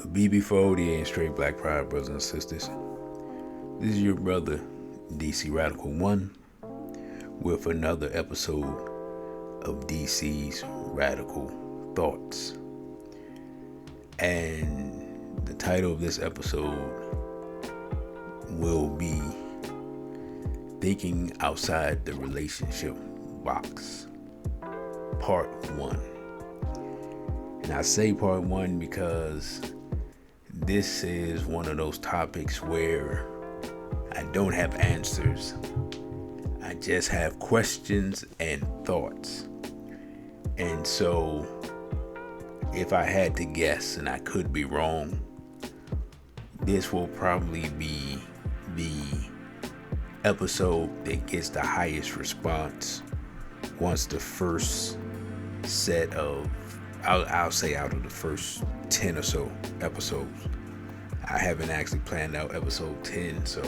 BB4OD and straight black pride, brothers and sisters. This is your brother, DC Radical 1, with another episode of DC's Radical Thoughts. And the title of this episode will be Thinking Outside the Relationship Box, Part 1. And I say Part 1 because this is one of those topics where I don't have answers. I just have questions and thoughts. And so, if I had to guess, and I could be wrong, this will probably be the episode that gets the highest response once the first set of, I'll say out of the first 10 or so episodes. I haven't actually planned out episode 10, so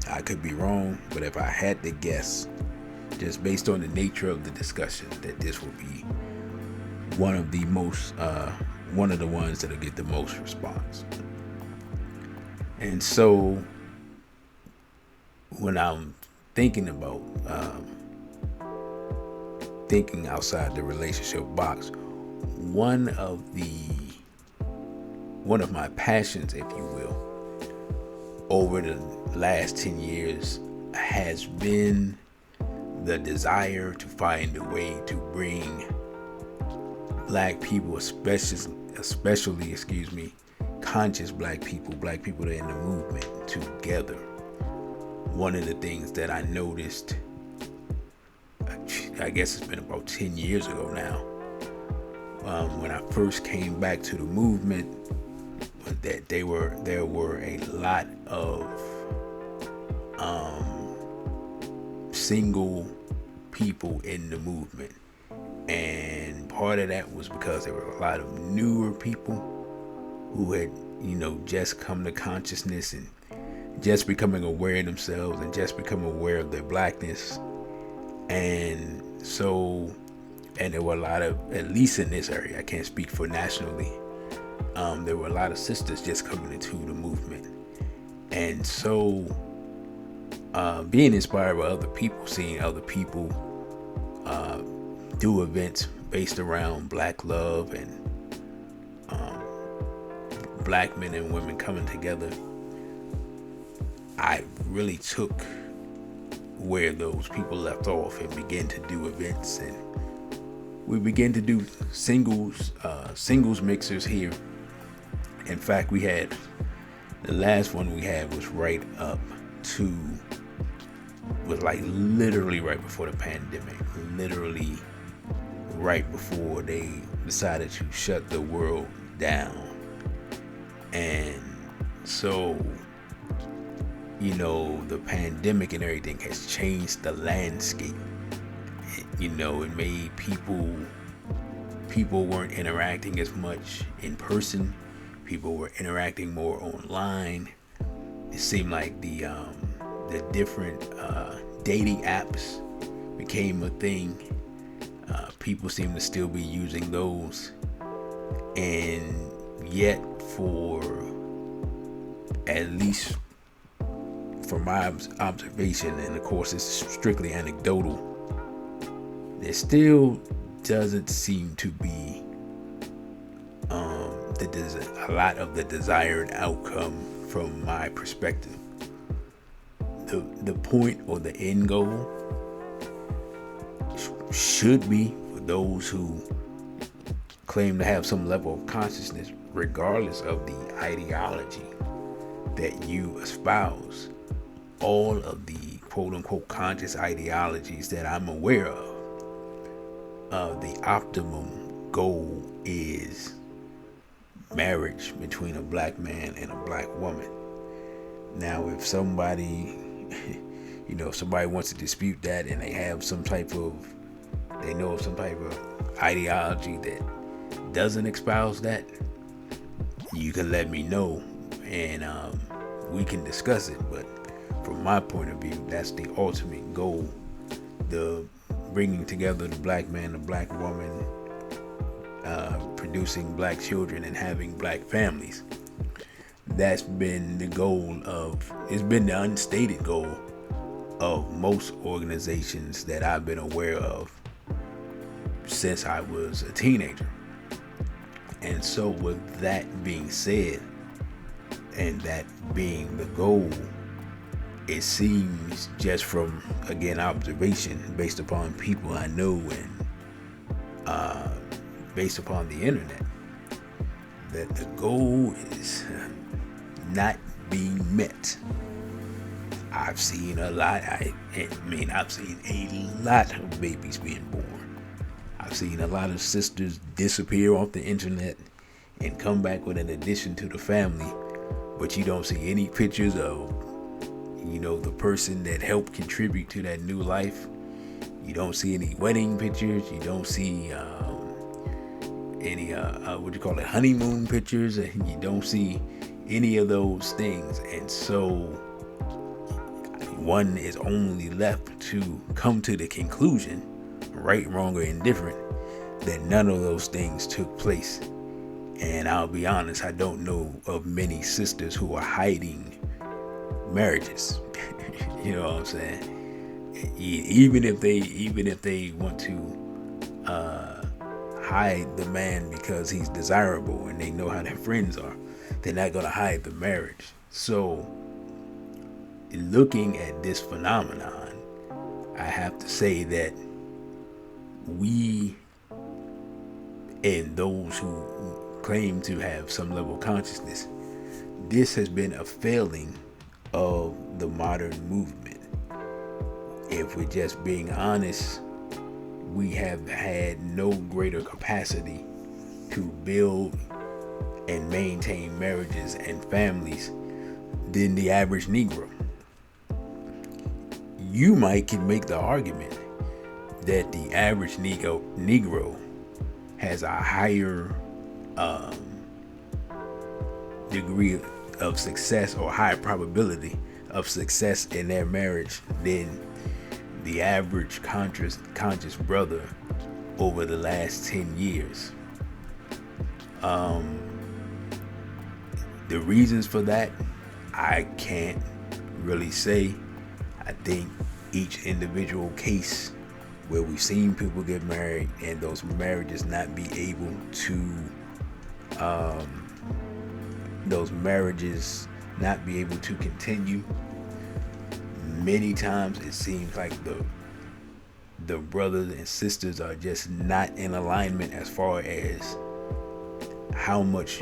I could be wrong, but if I had to guess, just based on the nature of the discussion, that this will be one of the ones that'll get the most response. And so when I'm thinking about thinking outside the relationship box, one of my passions, if you will, over the last 10 years has been the desire to find a way to bring black people, especially conscious black people that are in the movement, together. One of the things that I noticed, I guess it's been about 10 years ago now, when I first came back to the movement, was that there were a lot of single people in the movement, and part of that was because there were a lot of newer people who had just come to consciousness and just becoming aware of themselves and just becoming aware of their blackness. And so, and there were a lot of, at least in this area, I can't speak for nationally, there were a lot of sisters just coming into the movement. And so being inspired by other people, seeing other people do events based around black love and black men and women coming together, I really took where those people left off and began to do events, and we began to do singles mixers here. In fact, we had the last one we had was like literally right before the pandemic, literally right before they decided to shut the world down. And so, the pandemic and everything has changed the landscape. It made people weren't interacting as much in person. People were interacting more online. It seemed like the different dating apps became a thing. People seem to still be using those, and yet, for at least from my observation, and of course it's strictly anecdotal, there still doesn't seem to be a lot of the desired outcome from my perspective. The point or the end goal should be for those who claim to have some level of consciousness, regardless of the ideology that you espouse. All of the quote-unquote conscious ideologies that I'm aware of, the optimum goal is marriage between a black man and a black woman. Now, if somebody wants to dispute that, and they have some type of ideology that doesn't espouse that, you can let me know, and we can discuss it. But from my point of view, that's the ultimate goal: the bringing together the black man, the black woman, producing black children and having black families. That's been the goal of, it's been the unstated goal of most organizations that I've been aware of since I was a teenager. And so with that being said, and that being the goal, it seems, just from, again, observation based upon people I know and based upon the internet, that the goal is not being met. I've seen a lot. I've seen a lot of babies being born. I've seen a lot of sisters disappear off the internet and come back with an addition to the family, but you don't see any pictures of, the person that helped contribute to that new life. You don't see any wedding pictures. You don't see any honeymoon pictures, and you don't see any of those things. And so one is only left to come to the conclusion, right, wrong, or indifferent, that none of those things took place. And I'll be honest, I don't know of many sisters who are hiding marriages. You know what I'm saying? Even if they want to hide the man because he's desirable and they know how their friends are, they're not going to hide the marriage. So looking at this phenomenon, I have to say that we, and those who claim to have some level of consciousness, this has been a failing of the modern movement. If we're just being honest, we have had no greater capacity to build and maintain marriages and families than the average Negro. You can make the argument that the average Negro has a higher degree of success, or higher probability of success in their marriage than the average conscious brother over the last 10 years. The reasons for that, I can't really say. I think each individual case where we've seen people get married and those marriages not be able to continue, many times it seems like the brothers and sisters are just not in alignment as far as how much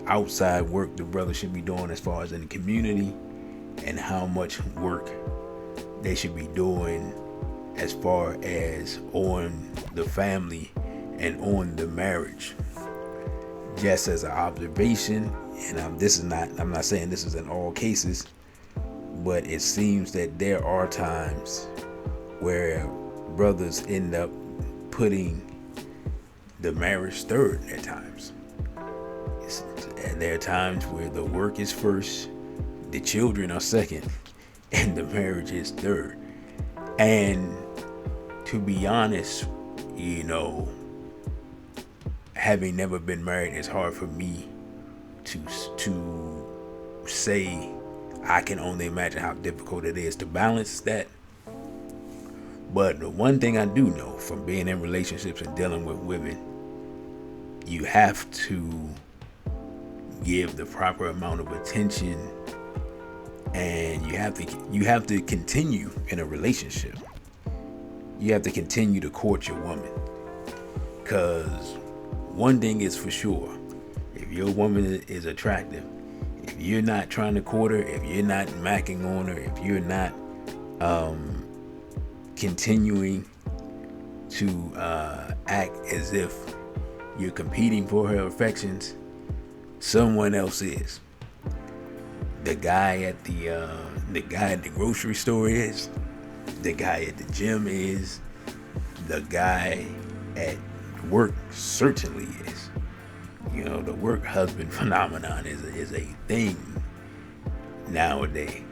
outside work the brother should be doing as far as in the community, and how much work they should be doing as far as on the family and on the marriage. Just as an observation, and I'm not saying this is in all cases, but it seems that there are times where brothers end up putting the marriage third at times. And there are times where the work is first, the children are second, and the marriage is third. And to be honest, having never been married, it's hard for me to say. I can only imagine how difficult it is to balance that. But the one thing I do know from being in relationships and dealing with women, you have to give the proper amount of attention, and you have to continue in a relationship. You have to continue to court your woman, because one thing is for sure: if your woman is attractive, if you're not trying to court her, if you're not macking on her, if you're not continuing to act as if you're competing for her affections, someone else is. The guy at the grocery store is. The guy at the gym is. The guy at work certainly is. The work husband phenomenon is a thing nowadays.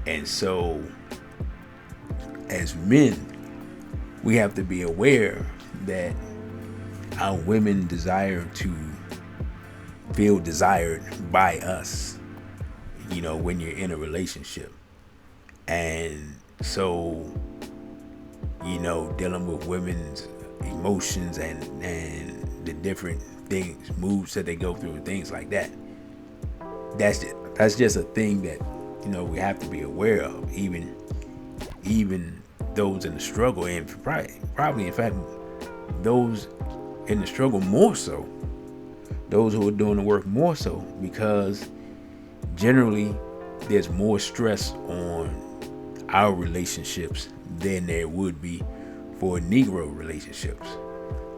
And so, as men, we have to be aware that our women desire to feel desired by us, when you're in a relationship. And so, dealing with women's emotions and the different things, moods that they go through, and things like that. That's just a thing that, we have to be aware of, even those in the struggle, and probably in fact those in the struggle more so, those who are doing the work more so, because generally there's more stress on our relationships than there would be for Negro relationships.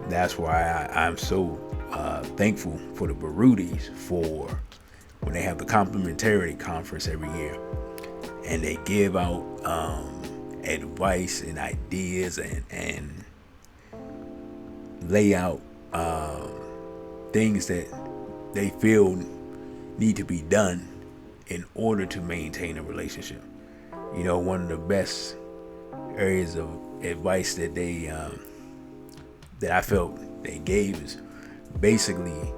That's why I'm so thankful for the Barudis, for when they have the complementarity conference every year, and they give out advice and ideas and lay out things that they feel need to be done in order to maintain a relationship. One of the best areas of advice that that I felt they gave is basically,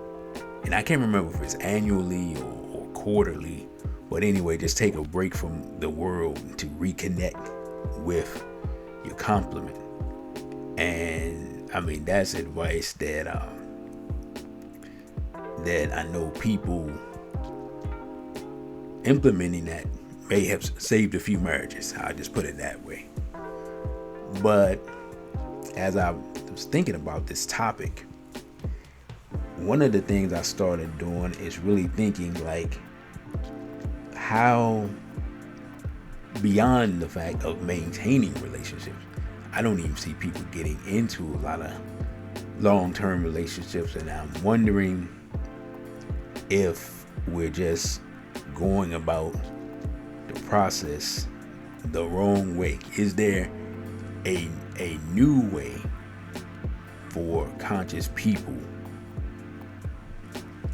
and I can't remember if it's annually or quarterly, but anyway, just take a break from the world to reconnect with your complement. And I mean, that's advice that I know people implementing that may have saved a few marriages. I'll just put it that way. But as I was thinking about this topic, one of the things I started doing is really thinking like how, beyond the fact of maintaining relationships, I don't even see people getting into a lot of long-term relationships, and I'm wondering if we're just going about the process the wrong way. Is there a new way for conscious people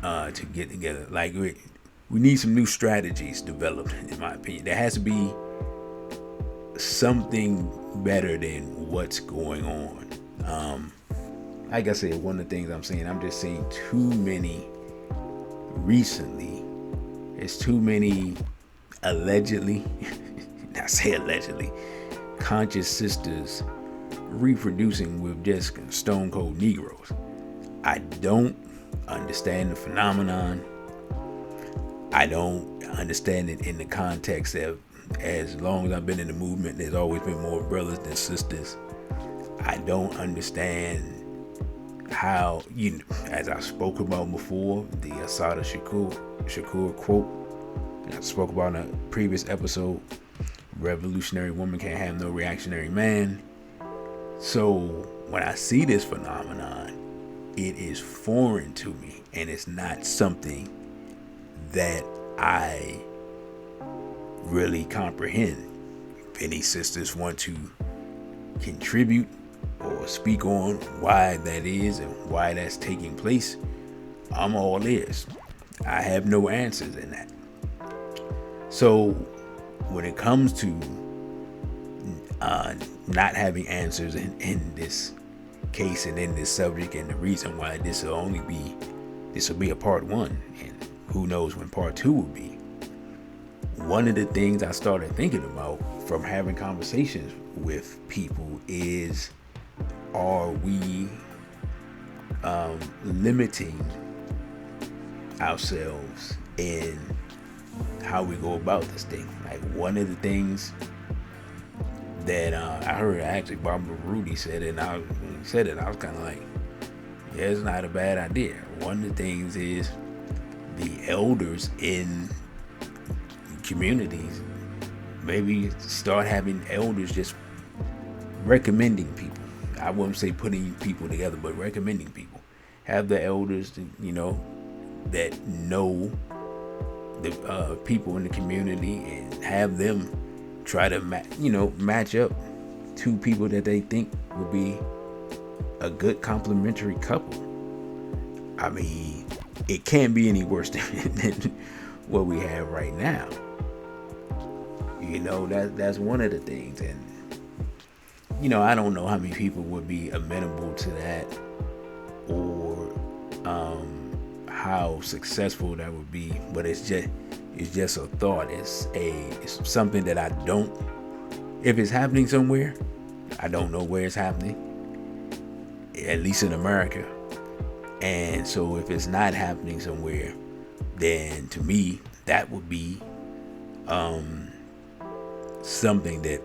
to get together? Like, we need some new strategies developed, in my opinion. There has to be something better than what's going on. Like I said, one of the things I'm just seeing too many recently. It's too many allegedly, I say allegedly, conscious sisters reproducing with just stone cold Negroes. I don't understand the phenomenon. I don't understand it in the context of, as long as I've been in the movement, there's always been more brothers than sisters. I don't understand how, as I spoke about before, the Assata Shakur quote that I spoke about in a previous episode, revolutionary woman can't have no reactionary man. So when I see this phenomenon, it is foreign to me, and it's not something that I really comprehend. If any sisters want to contribute or speak on why that is and why that's taking place, I'm all ears. I have no answers in that. So when it comes to not having answers in this case and in this subject, and the reason why this will be a part 1, and who knows when part 2 will be, one of the things I started thinking about from having conversations with people is, are we limiting ourselves in how we go about this thing? Like, one of the things that I heard actually Barbara Rudy said it, and when he said it, I was kind of like, yeah, it's not a bad idea. One of the things is the elders in communities maybe start having elders just recommending people. I wouldn't say putting people together, but recommending people. Have the elders, that know the people in the community, and have them try to match up two people that they think would be a good complementary couple. I mean, it can't be any worse than what we have right now. That's one of the things. And I don't know how many people would be amenable to that, or how successful that would be, but it's just a thought. It's something that I don't. If it's happening somewhere, I don't know where it's happening. At least in America. And so if it's not happening somewhere, then to me that would be something that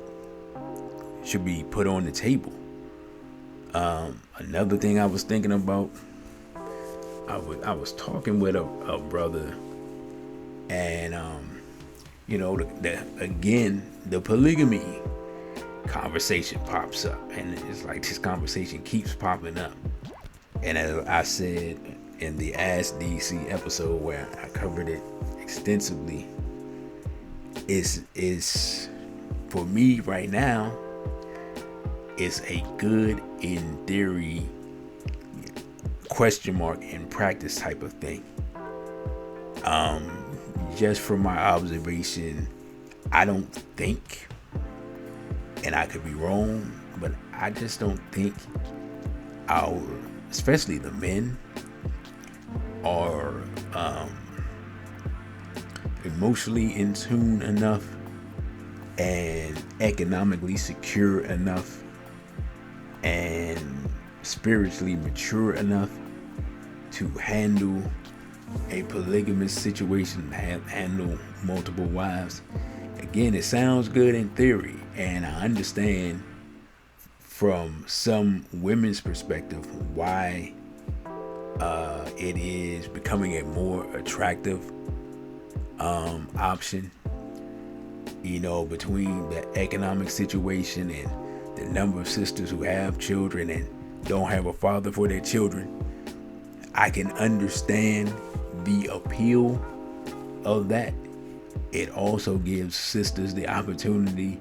should be put on the table. Another thing I was thinking about, I was talking with a brother, and the polygamy conversation pops up, and it's like this conversation keeps popping up. And as I said in the Ask DC episode where I covered it extensively, is for me right now, it's a good in theory question mark in practice type of thing. Just from my observation, I don't think, and I could be wrong, but I just don't think especially the men, are emotionally in tune enough and economically secure enough and spiritually mature enough to handle a polygamous situation, handle multiple wives. Again, it sounds good in theory, and I understand from some women's perspective why it is becoming a more attractive option, between the economic situation and the number of sisters who have children and don't have a father for their children. I can understand the appeal of that. It also gives sisters the opportunity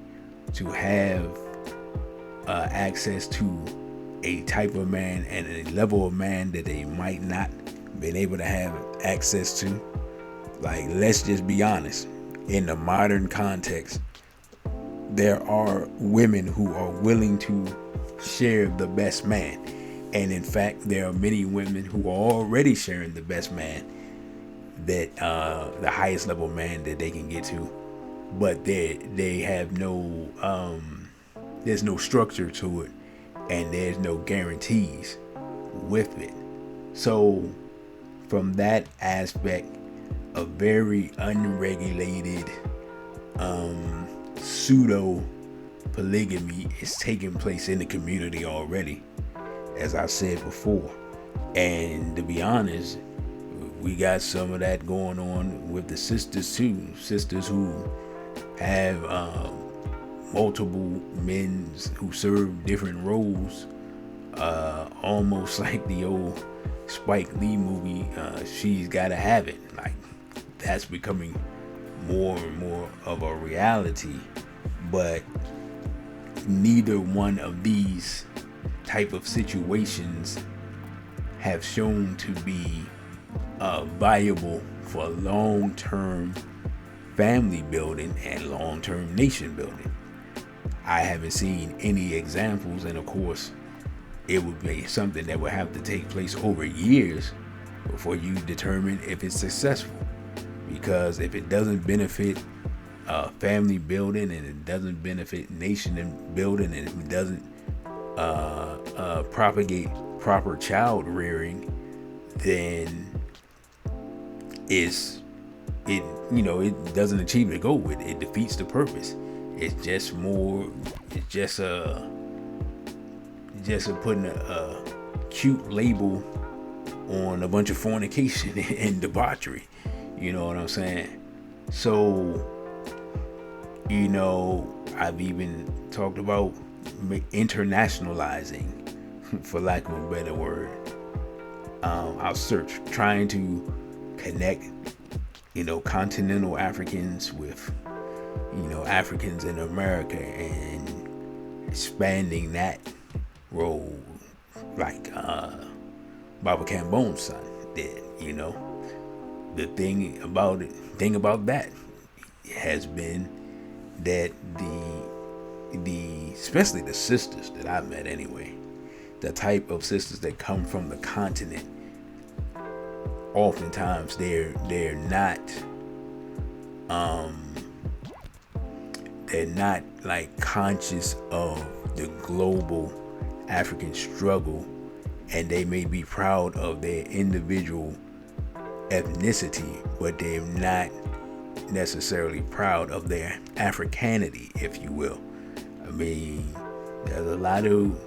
to have access to a type of man and a level of man that they might not been able to have access to. Like, let's just be honest, in the modern context, there are women who are willing to share the best man, and in fact there are many women who are already sharing the best man, that the highest level man that they can get to, but they have no there's no structure to it, and there's no guarantees with it. So from that aspect, a very unregulated pseudo polygamy is taking place in the community already, as I said before. And to be honest, we got some of that going on with the sisters too. Sisters who have multiple men who serve different roles, almost like the old Spike Lee movie, She's Gotta Have It. Like, that's becoming more and more of a reality, but neither one of these type of situations have shown to be viable for long-term family building and long-term nation building. I haven't seen any examples, and of course it would be something that would have to take place over years before you determine if it's successful. Because if it doesn't benefit family building, and it doesn't benefit nation building, and it doesn't propagate proper child rearing, then it doesn't achieve the goal. It defeats the purpose. It's just putting a cute label on a bunch of fornication and debauchery. You know what I'm saying? So, I've even talked about internationalizing, for lack of a better word. I'll search, trying to connect, continental Africans with, Africans in America, and expanding that role, like Baba Cambone's son did. The thing about that has been that the especially the sisters that I met anyway, the type of sisters that come from the continent, oftentimes they're not like conscious of the global African struggle, and they may be proud of their individual ethnicity, but they're not necessarily proud of their Africanity, if you will. I mean, there's a lot of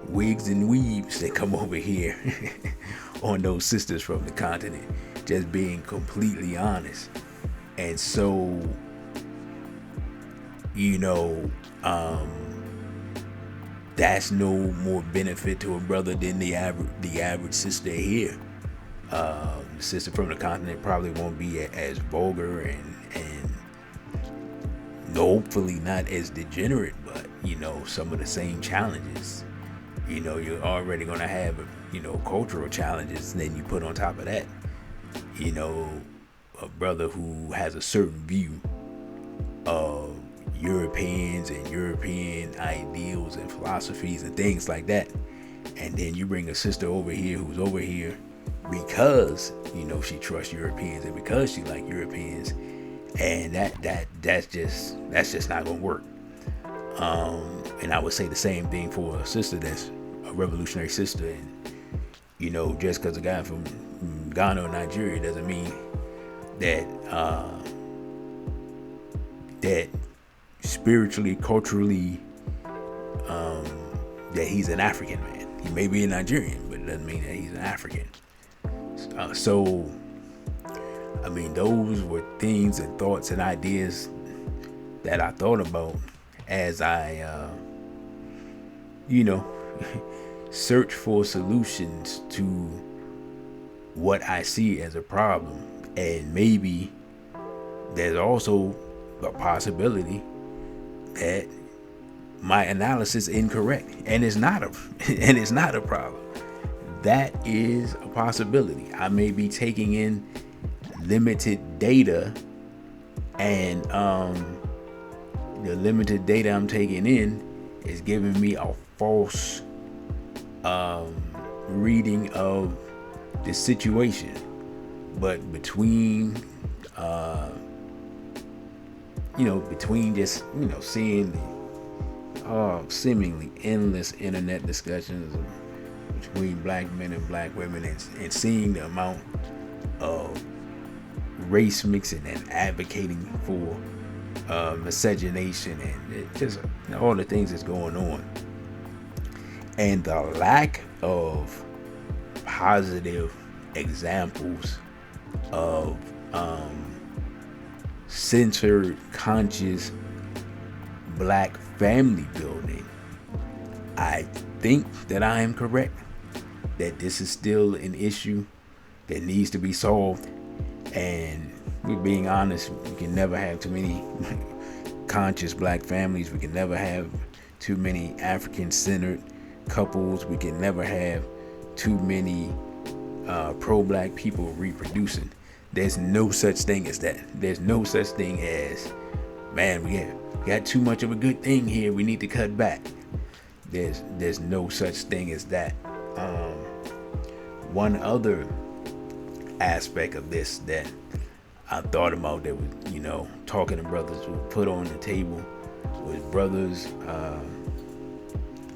wigs and weaves that come over here on those sisters from the continent, just being completely honest. And so, that's no more benefit to a brother than the average sister here. The sister from the continent probably won't be as vulgar and hopefully not as degenerate, but some of the same challenges. You're already gonna have cultural challenges, and then you put on top of that a brother who has a certain view of Europeans and European ideals and philosophies and things like that, and then you bring a sister over here who's over here because she trusts Europeans and because she likes Europeans, and that's just not gonna work. And I would say the same thing for a sister that's a revolutionary sister, and just because a guy from Ghana or Nigeria doesn't mean that that spiritually, culturally, that he's an African man. He may be a Nigerian, but it doesn't mean that he's an African. So, I mean, those were things and thoughts and ideas that I thought about as I, search for solutions to what I see as a problem. And maybe there's also a possibility that my analysis is incorrect, and it's not a problem. That is a possibility. I may be taking in limited data, and the limited data I'm taking in is giving me a false reading of the situation. But between just seeing the seemingly endless internet discussions between black men and black women, and seeing the amount of race mixing and advocating for miscegenation and just all the things that's going on, and the lack of positive examples of centered, conscious black family building, I think that I am correct, that this is still an issue that needs to be solved. And we're being honest, we can never have too many conscious black families. We can never have too many African-centered couples. We can never have too many pro-black people reproducing. There's no such thing as that. There's no such thing as, man, we got too much of a good thing here, we need to cut back. There's no such thing as that. One other aspect of this that I thought about that was, talking to brothers would put on the table was brothers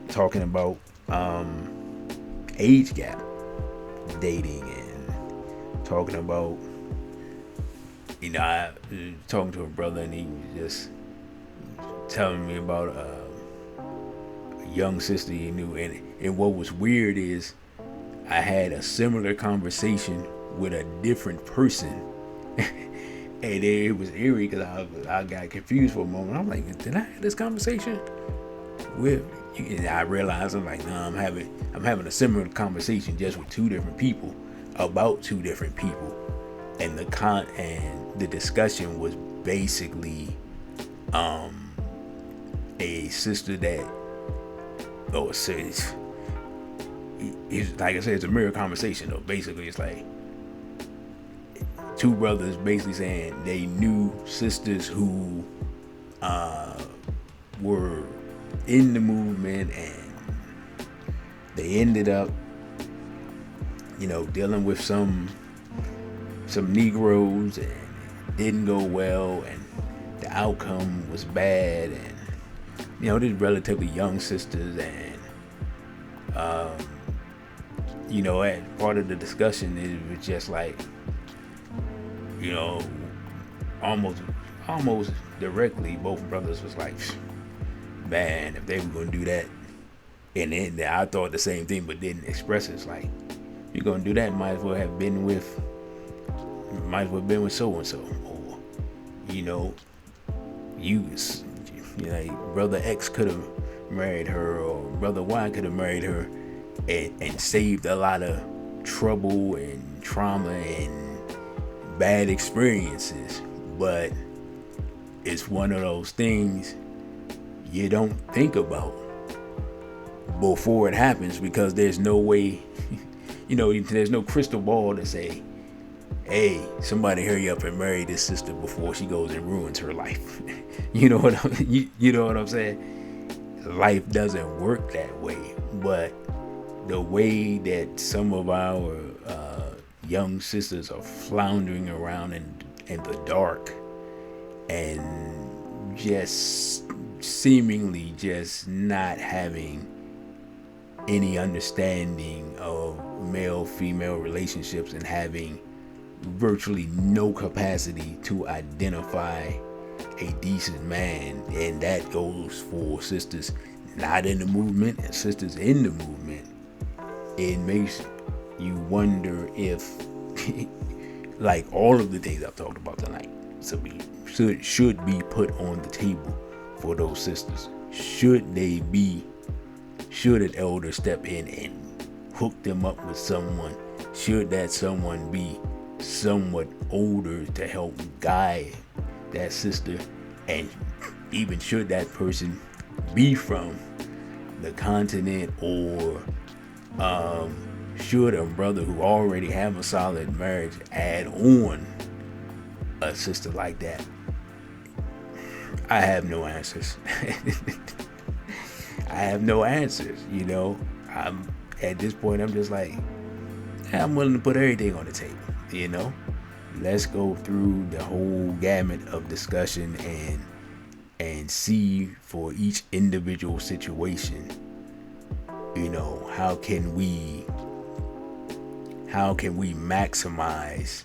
talking about age gap dating, and talking about, I was talking to a brother, and he was just telling me about a young sister he knew, and what was weird is I had a similar conversation with a different person, and it was eerie because I got confused for a moment. I'm like, did I have this conversation with? And I realized I'm like, no, I'm having a similar conversation just with two different people about two different people, and the discussion was basically a sister that, it's like I said, it's a mirror conversation though. Basically, it's like two brothers basically saying they knew sisters who were in the movement and They ended up, dealing with some Negroes, and it didn't go well, and the outcome was bad. And these relatively young sisters, and at part of the discussion, it was just like, almost directly, both brothers was like, man, if they were gonna do that, and then I thought the same thing, but didn't express it. It's like, if you're gonna do that, might as well have been with so and so, or brother X could have married her, or brother Y could have married her, and saved a lot of trouble and trauma and bad experiences. But it's one of those things you don't think about before it happens, because there's no way, there's no crystal ball to say, hey, somebody hurry up and marry this sister before she goes and ruins her life. You know what I'm saying? Life doesn't work that way. But the way that some of our young sisters are floundering around in the dark, and just seemingly just not having any understanding of male-female relationships, and having virtually no capacity to identify a decent man. And that goes for sisters not in the movement and sisters in the movement. It makes you wonder if like all of the things I've talked about tonight should be put on the table for those sisters. Should an elder step in and hook them up with someone? Should that someone be somewhat older to help guide that sister? And even should that person be from the continent, or should a brother who already have a solid marriage add on a sister like that? I have no answers. I have no answers. I'm at this point, I'm just like, I'm willing to put everything on the table. Let's go through the whole gamut of discussion and see for each individual situation, how can we maximize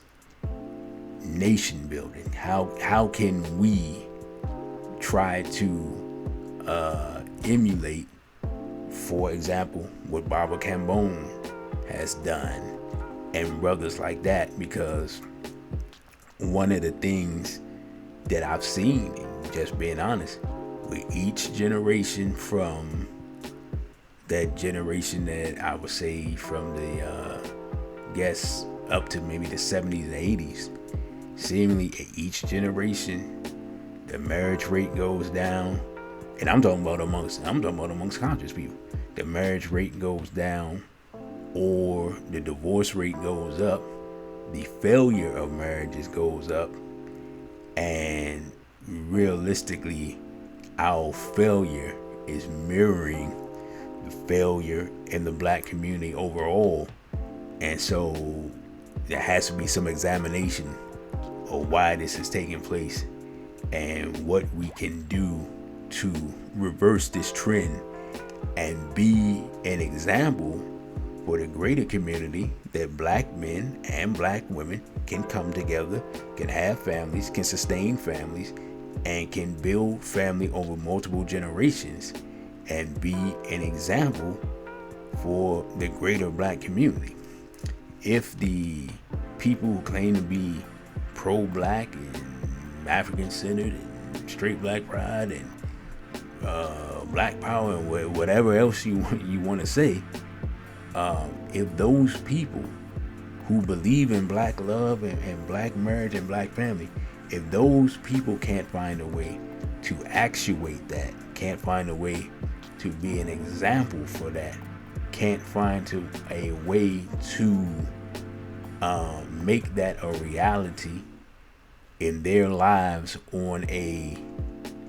nation building? How can we try to emulate, for example, what Barbara Cambone has done and brothers like that? Because one of the things that I've seen, and just being honest, with each generation, from that generation that I would say from the guess up to maybe the 70s and 80s, seemingly at each generation the marriage rate goes down. And I'm talking about amongst conscious people. The marriage rate goes down, or the divorce rate goes up. The failure of marriages goes up. And realistically, our failure is mirroring the failure in the black community overall. And so there has to be some examination of why this is taking place and what we can do to reverse this trend and be an example for the greater community, that black men and black women can come together, can have families, can sustain families, and can build family over multiple generations, and be an example for the greater black community. If the people who claim to be pro-black and African-centered and straight black pride and black power and whatever else you want to say, if those people who believe in black love and black marriage and black family, if those people can't find a way to actuate that, can't find a way to be an example for that, can't find a way to make that a reality in their lives on a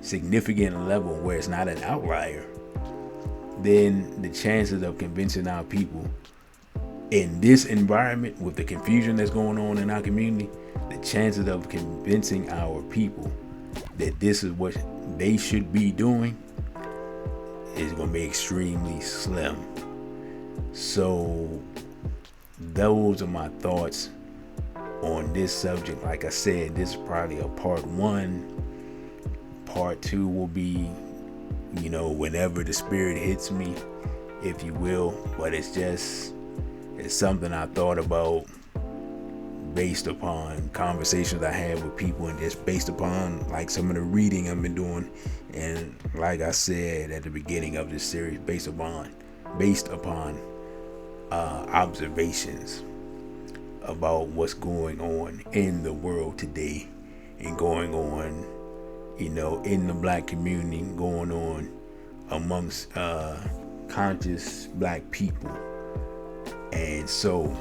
significant level where it's not an outlier, then the chances of convincing our people in this environment with the confusion that's going on in our community, the chances of convincing our people that this is what they should be doing is going to be extremely slim. So those are my thoughts on this subject. Like I said, this is probably a part 1. Part 2 will be, whenever the spirit hits me, if you will. But it's something I thought about based upon conversations I had with people, and just based upon like some of the reading I've been doing, and like I said at the beginning of this series, based upon observations about what's going on in the world today, and going on, in the black community, going on amongst conscious black people. And so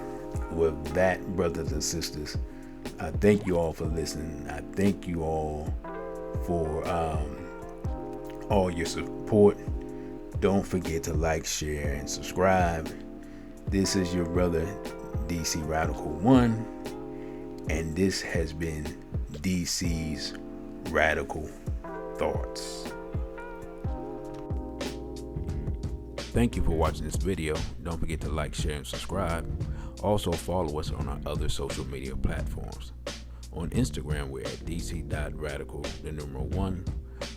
with that, brothers and sisters, I thank you all for listening. I thank you all for all your support. Don't forget to like, share, and subscribe. This is your brother DC Radical 1, and this has been DC's Radical Thoughts. Thank you for watching this video. Don't forget to like, share, and subscribe. Also follow us on our other social media platforms. On Instagram, we're at dc.radical1.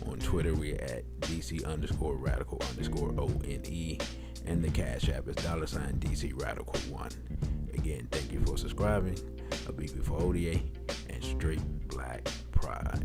On Twitter, we're at dc_radical_ONE. And the Cash App is $DC Radical1. Again, thank you for subscribing. A beat before ODA and straight black pride.